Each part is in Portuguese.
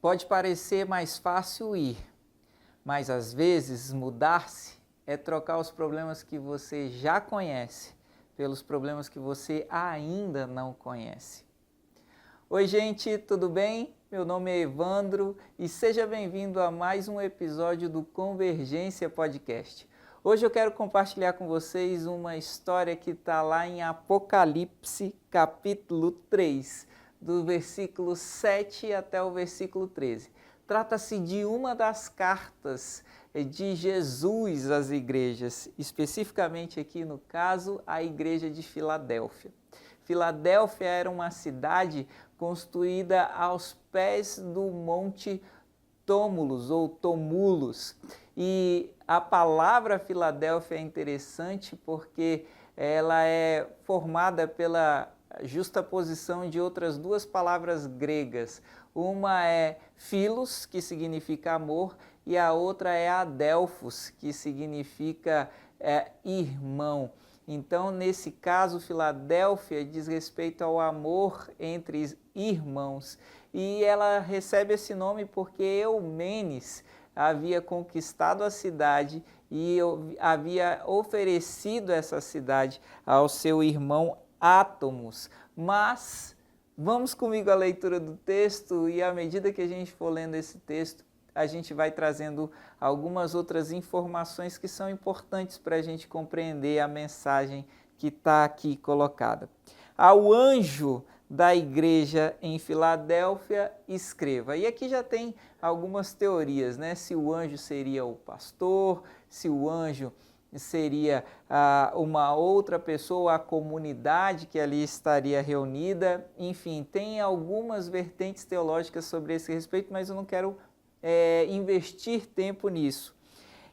Pode parecer mais fácil ir, mas às vezes mudar-se é trocar os problemas que você já conhece pelos problemas que você ainda não conhece. Oi gente, tudo bem? Meu nome é Evandro e seja bem-vindo a mais um episódio do Convergência Podcast. Hoje eu quero compartilhar com vocês uma história que está lá em Apocalipse, capítulo 3, do versículo 7 até o versículo 13. Trata-se de uma das cartas de Jesus às igrejas, especificamente aqui no caso, a igreja de Filadélfia. Filadélfia era uma cidade construída aos pés do Monte Tómulos ou Tomulos. E a palavra Filadélfia é interessante porque ela é formada pela justaposição de outras duas palavras gregas. Uma é philos, que significa amor, e a outra é adelphos, que significa irmão. Então, nesse caso, Filadélfia diz respeito ao amor entre irmãos. E ela recebe esse nome porque Eumenes havia conquistado a cidade e havia oferecido essa cidade ao seu irmão Átomos. Mas vamos comigo à leitura do texto e à medida que a gente for lendo esse texto, a gente vai trazendo algumas outras informações que são importantes para a gente compreender a mensagem que está aqui colocada. Ao anjo da igreja em Filadélfia, escreva. E aqui já tem algumas teorias, né? Se o anjo seria o pastor, se o anjo seria uma outra pessoa, a comunidade que ali estaria reunida. Enfim, tem algumas vertentes teológicas sobre esse respeito, mas eu não quero investir tempo nisso.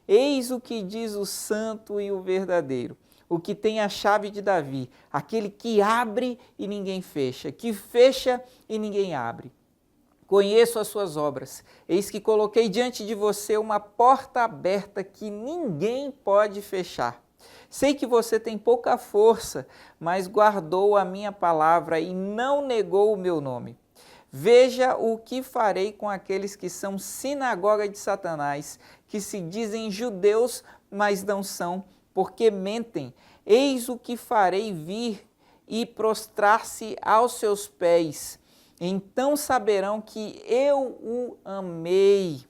Eis o que diz o santo e o verdadeiro, o que tem a chave de Davi, aquele que abre e ninguém fecha, que fecha e ninguém abre. Conheço as suas obras, eis que coloquei diante de você uma porta aberta que ninguém pode fechar. Sei que você tem pouca força, mas guardou a minha palavra e não negou o meu nome. Veja o que farei com aqueles que são sinagoga de Satanás, que se dizem judeus, mas não são, porque mentem. Eis o que farei vir e prostrar-se aos seus pés. Então saberão que eu o amei,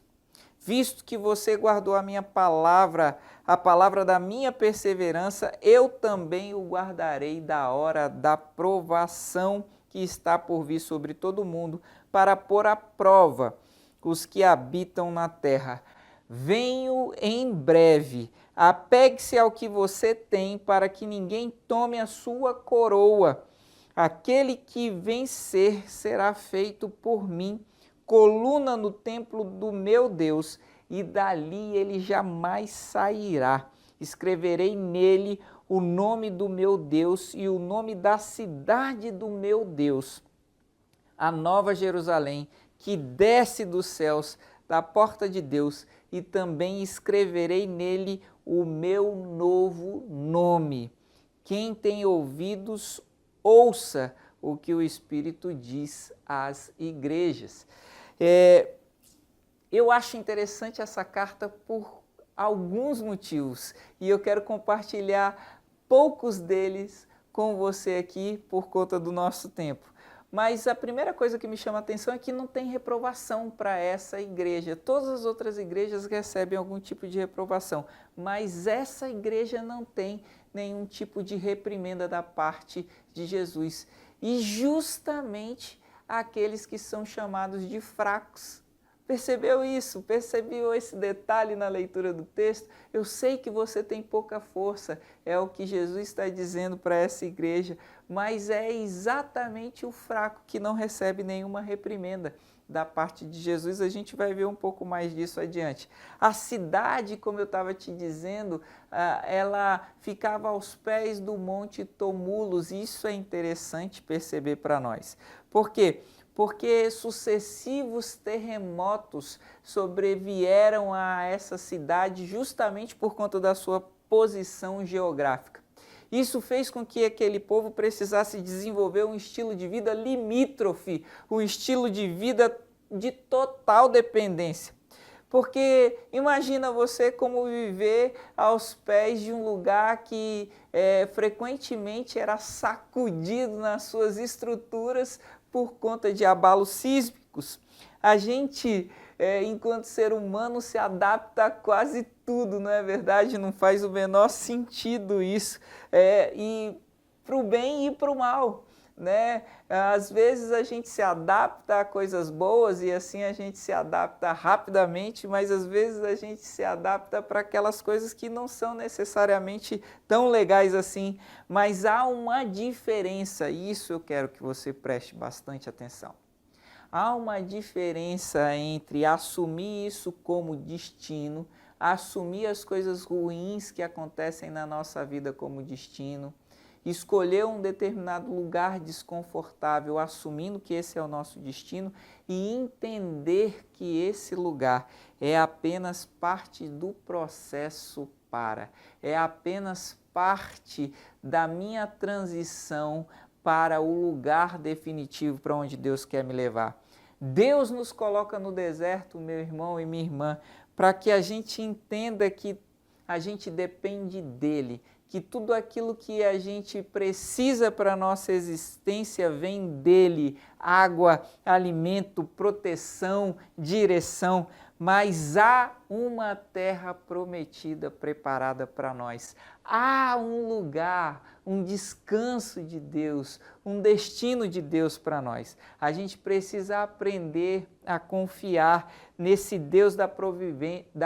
visto que você guardou a minha palavra, a palavra da minha perseverança, eu também o guardarei da hora da provação que está por vir sobre todo o mundo, para pôr à prova os que habitam na terra. Venho em breve, apegue-se ao que você tem, para que ninguém tome a sua coroa. Aquele que vencer será feito por mim, coluna no templo do meu Deus, e dali ele jamais sairá. Escreverei nele o nome do meu Deus e o nome da cidade do meu Deus, a nova Jerusalém, que desce dos céus, da porta de Deus, e também escreverei nele o meu novo nome. Quem tem ouvidos, ouça o que o Espírito diz às igrejas. Eu acho interessante essa carta por alguns motivos e eu quero compartilhar poucos deles com você aqui por conta do nosso tempo. Mas a primeira coisa que me chama a atenção é que não tem reprovação para essa igreja. Todas as outras igrejas recebem algum tipo de reprovação, mas essa igreja não tem nenhum tipo de reprimenda da parte de Jesus. E justamente aqueles que são chamados de fracos. Percebeu isso? Percebeu esse detalhe na leitura do texto? Eu sei que você tem pouca força, é o que Jesus está dizendo para essa igreja, mas é exatamente o fraco que não recebe nenhuma reprimenda da parte de Jesus. A gente vai ver um pouco mais disso adiante. A cidade, como eu estava te dizendo, ela ficava aos pés do Monte Tómulos. Isso é interessante perceber para nós. Por quê? Porque sucessivos terremotos sobrevieram a essa cidade justamente por conta da sua posição geográfica. Isso fez com que aquele povo precisasse desenvolver um estilo de vida limítrofe, um estilo de vida de total dependência. Porque imagina você como viver aos pés de um lugar que frequentemente era sacudido nas suas estruturas por conta de abalos sísmicos. A gente, enquanto ser humano, se adapta a quase tudo, não é verdade? Não faz o menor sentido isso, e para o bem e para o mal, né? Às vezes a gente se adapta a coisas boas e assim a gente se adapta rapidamente, mas às vezes a gente se adapta para aquelas coisas que não são necessariamente tão legais assim, mas há uma diferença, e isso eu quero que você preste bastante atenção. Há uma diferença entre assumir isso como destino, assumir as coisas ruins que acontecem na nossa vida como destino, escolher um determinado lugar desconfortável, assumindo que esse é o nosso destino e entender que esse lugar é apenas parte do processo é apenas parte da minha transição para o lugar definitivo para onde Deus quer me levar. Deus nos coloca no deserto, meu irmão e minha irmã, para que a gente entenda que a gente depende dele, que tudo aquilo que a gente precisa para a nossa existência vem dele, água, alimento, proteção, direção, mas há uma terra prometida, preparada para nós. Há um lugar, um descanso de Deus, um destino de Deus para nós. A gente precisa aprender a confiar nesse Deus da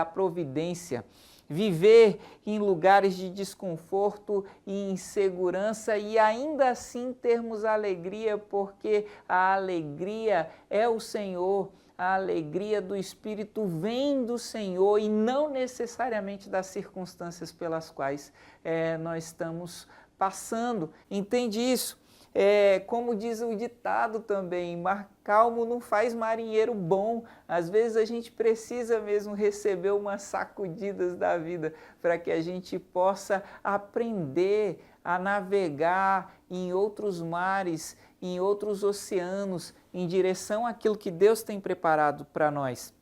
providência. Viver em lugares de desconforto e insegurança e ainda assim termos alegria, porque a alegria é o Senhor, a alegria do Espírito vem do Senhor e não necessariamente das circunstâncias pelas quais nós estamos passando. Entende isso? Como diz o ditado também, mar calmo não faz marinheiro bom. Às vezes a gente precisa mesmo receber umas sacudidas da vida para que a gente possa aprender a navegar em outros mares, em outros oceanos, em direção àquilo que Deus tem preparado para nós.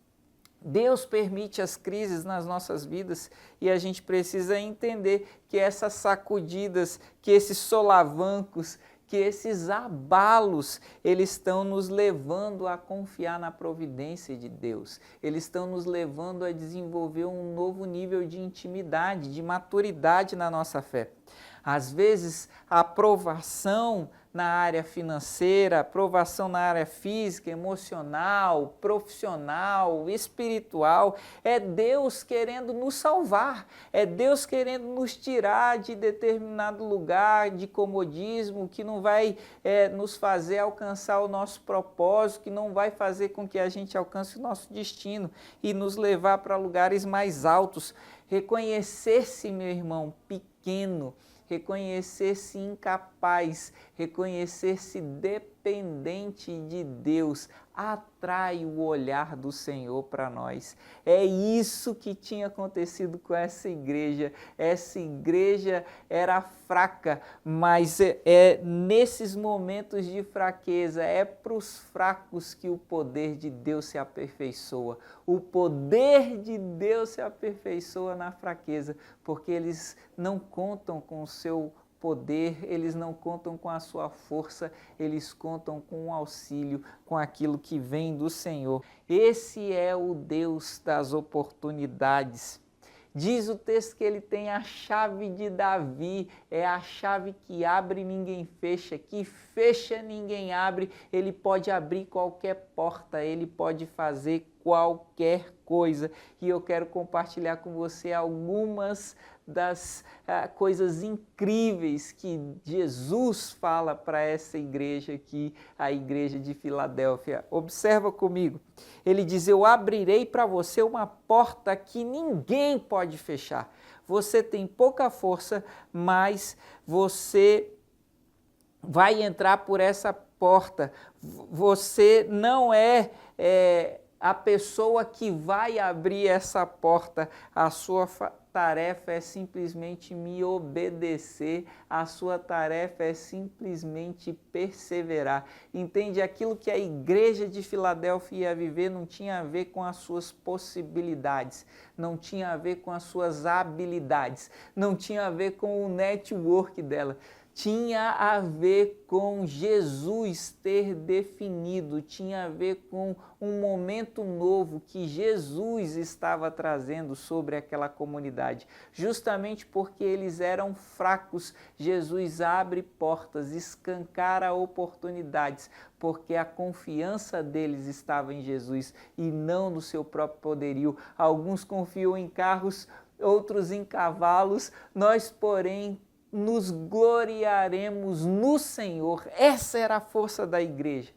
Deus permite as crises nas nossas vidas e a gente precisa entender que essas sacudidas, que esses solavancos, que esses abalos, eles estão nos levando a confiar na providência de Deus. Eles estão nos levando a desenvolver um novo nível de intimidade, de maturidade na nossa fé. Às vezes, a provação na área financeira, aprovação na área física, emocional, profissional, espiritual, é Deus querendo nos salvar, é Deus querendo nos tirar de determinado lugar de comodismo que não vai nos fazer alcançar o nosso propósito, que não vai fazer com que a gente alcance o nosso destino e nos levar para lugares mais altos. Reconhecer-se, meu irmão, pequeno, reconhecer-se incapaz, reconhecer-se dependente de Deus, atrai o olhar do Senhor para nós. É isso que tinha acontecido com essa igreja. Essa igreja era fraca, mas nesses momentos de fraqueza, é para os fracos que o poder de Deus se aperfeiçoa. O poder de Deus se aperfeiçoa na fraqueza, porque eles não contam com o seu poder, eles não contam com a sua força, eles contam com o auxílio, com aquilo que vem do Senhor. Esse é o Deus das oportunidades. Diz o texto que ele tem a chave de Davi, é a chave que abre e ninguém fecha, que fecha ninguém abre, ele pode abrir qualquer porta, ele pode fazer qualquer coisa. E eu quero compartilhar com você algumas das coisas incríveis que Jesus fala para essa igreja aqui, a igreja de Filadélfia. Observa comigo. Ele diz: eu abrirei para você uma porta que ninguém pode fechar. Você tem pouca força, mas você vai entrar por essa porta. Você não é a pessoa que vai abrir essa porta, a sua tarefa é simplesmente me obedecer, a sua tarefa é simplesmente perseverar. Entende? Aquilo que a igreja de Filadélfia ia viver não tinha a ver com as suas possibilidades, não tinha a ver com as suas habilidades, não tinha a ver com o network dela. Tinha a ver com Jesus ter definido, tinha a ver com um momento novo que Jesus estava trazendo sobre aquela comunidade. Justamente porque eles eram fracos, Jesus abre portas, escancara oportunidades, porque a confiança deles estava em Jesus e não no seu próprio poderio. Alguns confiam em carros, outros em cavalos, nós, porém, nos gloriaremos no Senhor. Essa era a força da igreja.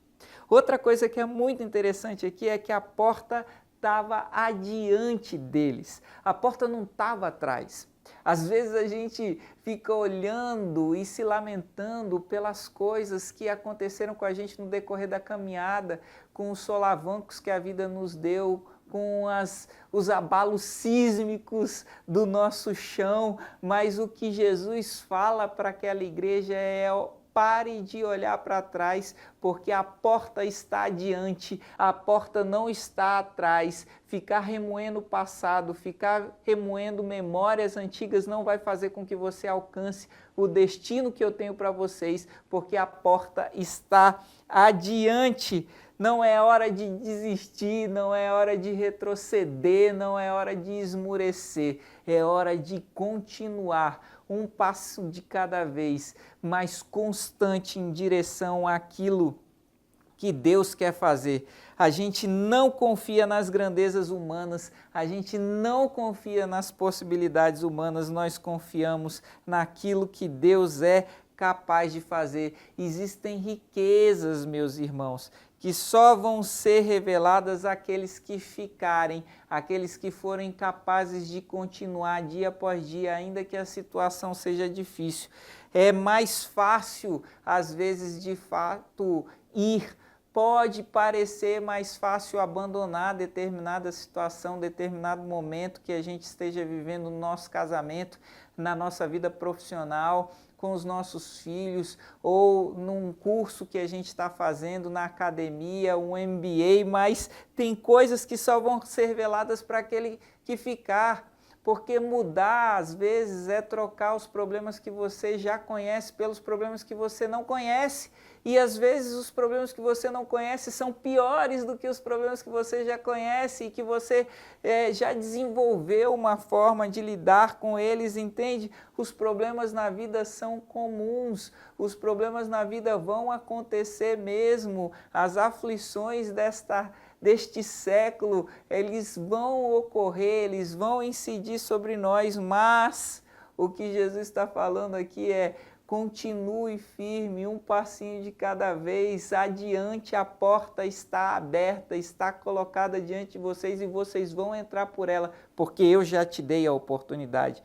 Outra coisa que é muito interessante aqui é que a porta estava adiante deles. A porta não estava atrás. Às vezes a gente fica olhando e se lamentando pelas coisas que aconteceram com a gente no decorrer da caminhada, com os solavancos que a vida nos deu, com os abalos sísmicos do nosso chão, mas o que Jesus fala para aquela igreja é: pare de olhar para trás, porque a porta está adiante, a porta não está atrás. Ficar remoendo o passado, ficar remoendo memórias antigas não vai fazer com que você alcance o destino que eu tenho para vocês, porque a porta está adiante. Não é hora de desistir, não é hora de retroceder, não é hora de esmurecer, é hora de continuar um passo de cada vez, mais constante em direção àquilo que Deus quer fazer. A gente não confia nas grandezas humanas, a gente não confia nas possibilidades humanas, nós confiamos naquilo que Deus é capaz de fazer. Existem riquezas, meus irmãos, que só vão ser reveladas àqueles que ficarem, aqueles que forem capazes de continuar dia após dia, ainda que a situação seja difícil. É mais fácil, às vezes, de fato, ir. Pode parecer mais fácil abandonar determinada situação, determinado momento que a gente esteja vivendo no nosso casamento, na nossa vida profissional, com os nossos filhos, ou num curso que a gente está fazendo na academia, um MBA, mas tem coisas que só vão ser reveladas para aquele que ficar, porque mudar, às vezes, é trocar os problemas que você já conhece pelos problemas que você não conhece, e às vezes os problemas que você não conhece são piores do que os problemas que você já conhece e que você já desenvolveu uma forma de lidar com eles, entende? Os problemas na vida são comuns, os problemas na vida vão acontecer mesmo, as aflições deste século, eles vão ocorrer, eles vão incidir sobre nós, mas o que Jesus está falando aqui é: continue firme, um passinho de cada vez, adiante, a porta está aberta, está colocada diante de vocês e vocês vão entrar por ela, porque eu já te dei a oportunidade.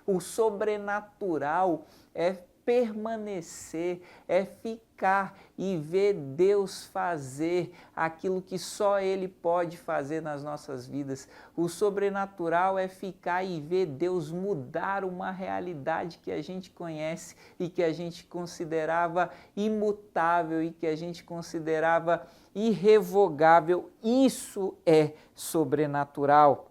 O sobrenatural é permanecer, é ficar e ver Deus fazer aquilo que só Ele pode fazer nas nossas vidas. O sobrenatural é ficar e ver Deus mudar uma realidade que a gente conhece e que a gente considerava imutável e que a gente considerava irrevogável. Isso é sobrenatural.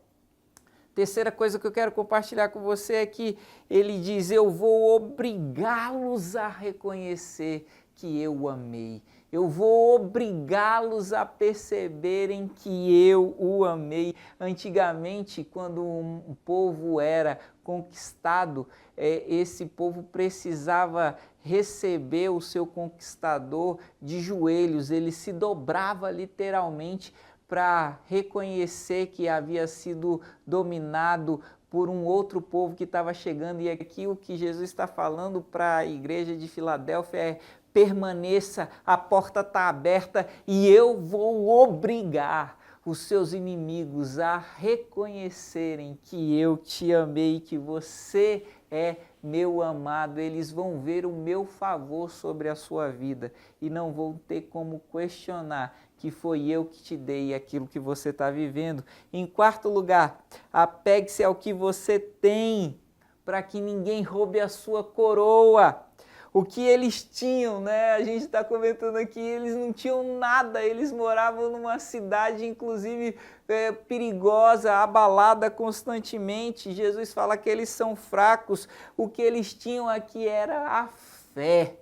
Terceira coisa que eu quero compartilhar com você é que ele diz: eu vou obrigá-los a reconhecer que eu o amei. Eu vou obrigá-los a perceberem que eu o amei. Antigamente, quando um povo era conquistado, esse povo precisava receber o seu conquistador de joelhos. Ele se dobrava literalmente para reconhecer que havia sido dominado por um outro povo que estava chegando. E aqui o que Jesus está falando para a igreja de Filadélfia é: permaneça, a porta está aberta e eu vou obrigar os seus inimigos a reconhecerem que eu te amei, que você é meu amado. Eles vão ver o meu favor sobre a sua vida e não vão ter como questionar que foi eu que te dei aquilo que você está vivendo. Em quarto lugar, apegue-se ao que você tem, para que ninguém roube a sua coroa. O que eles tinham, né? A gente está comentando aqui, eles não tinham nada, eles moravam numa cidade, inclusive, perigosa, abalada constantemente. Jesus fala que eles são fracos. O que eles tinham aqui era a fé,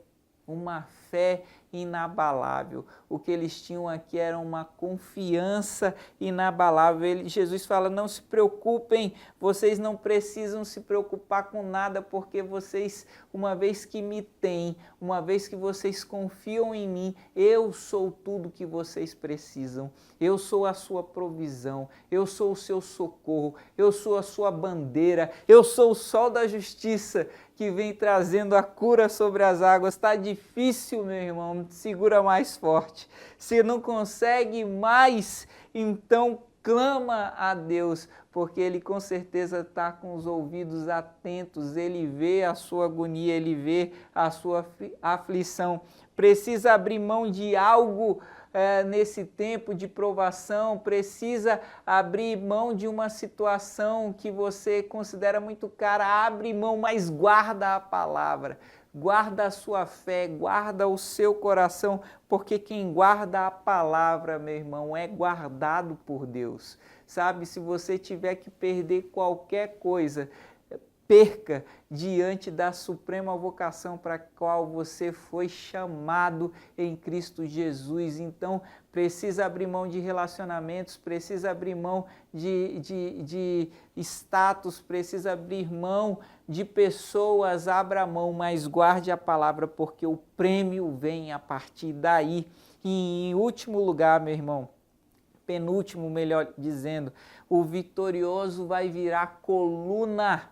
uma fé inabalável. O que eles tinham aqui era uma confiança inabalável. Jesus fala, não se preocupem, vocês não precisam se preocupar com nada, porque vocês, uma vez que me têm, uma vez que vocês confiam em mim, eu sou tudo que vocês precisam. Eu sou a sua provisão, eu sou o seu socorro, eu sou a sua bandeira, eu sou o sol da justiça que vem trazendo a cura sobre as águas. Está difícil, meu irmão, segura mais forte. Se não consegue mais, então clama a Deus, porque Ele com certeza está com os ouvidos atentos, Ele vê a sua agonia, Ele vê a sua aflição. Precisa abrir mão de algo nesse tempo de provação, precisa abrir mão de uma situação que você considera muito cara, abre mão, mas guarda a palavra, guarda a sua fé, guarda o seu coração, porque quem guarda a palavra, meu irmão, é guardado por Deus. Sabe, se você tiver que perder qualquer coisa, perca diante da suprema vocação para a qual você foi chamado em Cristo Jesus. Então, precisa abrir mão de relacionamentos, precisa abrir mão de status, precisa abrir mão de pessoas, abra mão, mas guarde a palavra, porque o prêmio vem a partir daí. E em último lugar, meu irmão, penúltimo, melhor dizendo, o vitorioso vai virar coluna.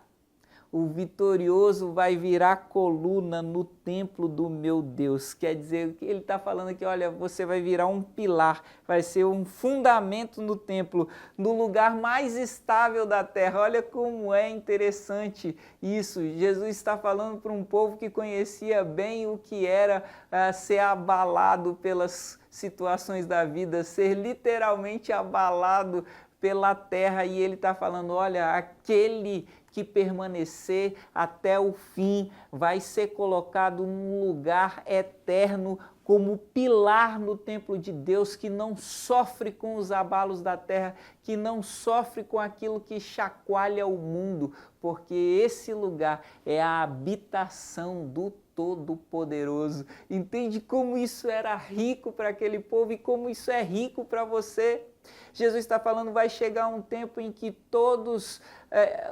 O vitorioso vai virar coluna no templo do meu Deus. Quer dizer, o que ele está falando aqui, olha, você vai virar um pilar, vai ser um fundamento no templo, no lugar mais estável da terra. Olha como é interessante isso. Jesus está falando para um povo que conhecia bem o que era ser abalado pelas situações da vida, ser literalmente abalado pela terra, e ele está falando, olha, aquele que permanecer até o fim vai ser colocado num lugar eterno como pilar no templo de Deus, que não sofre com os abalos da terra, que não sofre com aquilo que chacoalha o mundo, porque esse lugar é a habitação do Todo-Poderoso. Entende como isso era rico para aquele povo e como isso é rico para você? Jesus está falando, vai chegar um tempo em que todos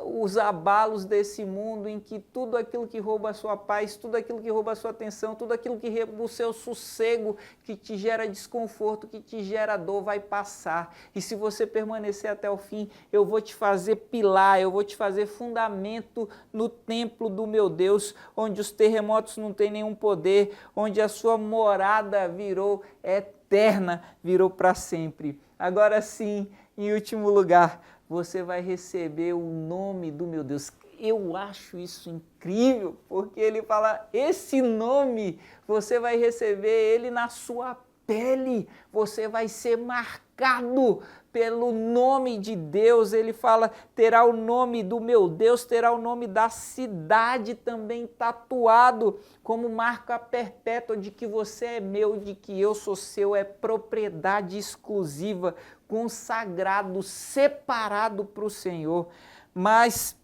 os abalos desse mundo, em que tudo aquilo que rouba a sua paz, tudo aquilo que rouba a sua atenção, tudo aquilo que rouba o seu sossego, que te gera desconforto, que te gera dor, vai passar. E se você permanecer até o fim, eu vou te fazer pilar, eu vou te fazer fundamento no templo do meu Deus, onde os terremotos não têm nenhum poder, onde a sua morada virou eterna, virou para sempre. Agora sim, em último lugar, você vai receber o nome do meu Deus. Eu acho isso incrível, porque ele fala, esse nome, você vai receber ele na sua pele, você vai ser marcado pelo nome de Deus. Ele fala, terá o nome do meu Deus, terá o nome da cidade também tatuado, como marca perpétua de que você é meu, de que eu sou seu, é propriedade exclusiva, consagrado, separado para o Senhor. Mas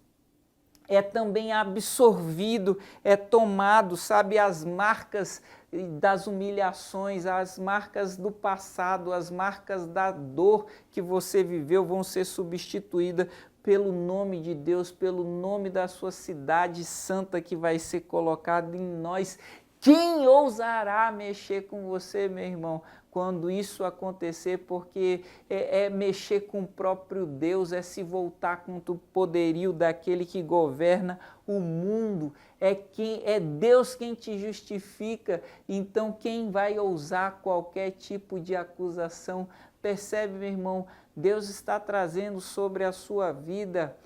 é também absorvido, é tomado, sabe, as marcas das humilhações, as marcas do passado, as marcas da dor que você viveu vão ser substituídas pelo nome de Deus, pelo nome da sua cidade santa que vai ser colocado em nós. Quem ousará mexer com você, meu irmão, quando isso acontecer? Porque é mexer com o próprio Deus, é se voltar contra o poderio daquele que governa o mundo. É Deus quem te justifica, então quem vai ousar qualquer tipo de acusação? Percebe, meu irmão, Deus está trazendo sobre a sua vida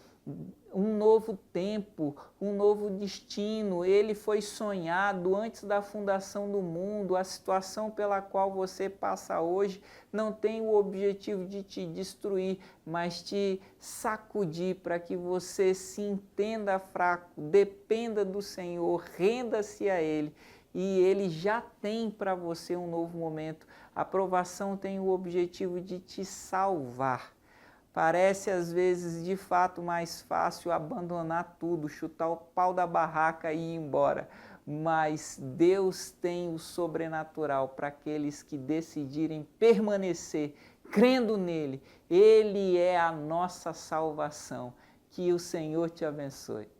um novo tempo, um novo destino. Ele foi sonhado antes da fundação do mundo. A situação pela qual você passa hoje não tem o objetivo de te destruir, mas te sacudir para que você se entenda fraco, dependa do Senhor, renda-se a Ele. E Ele já tem para você um novo momento. A provação tem o objetivo de te salvar. Parece às vezes de fato mais fácil abandonar tudo, chutar o pau da barraca e ir embora. Mas Deus tem o sobrenatural para aqueles que decidirem permanecer crendo nele. Ele é a nossa salvação. Que o Senhor te abençoe.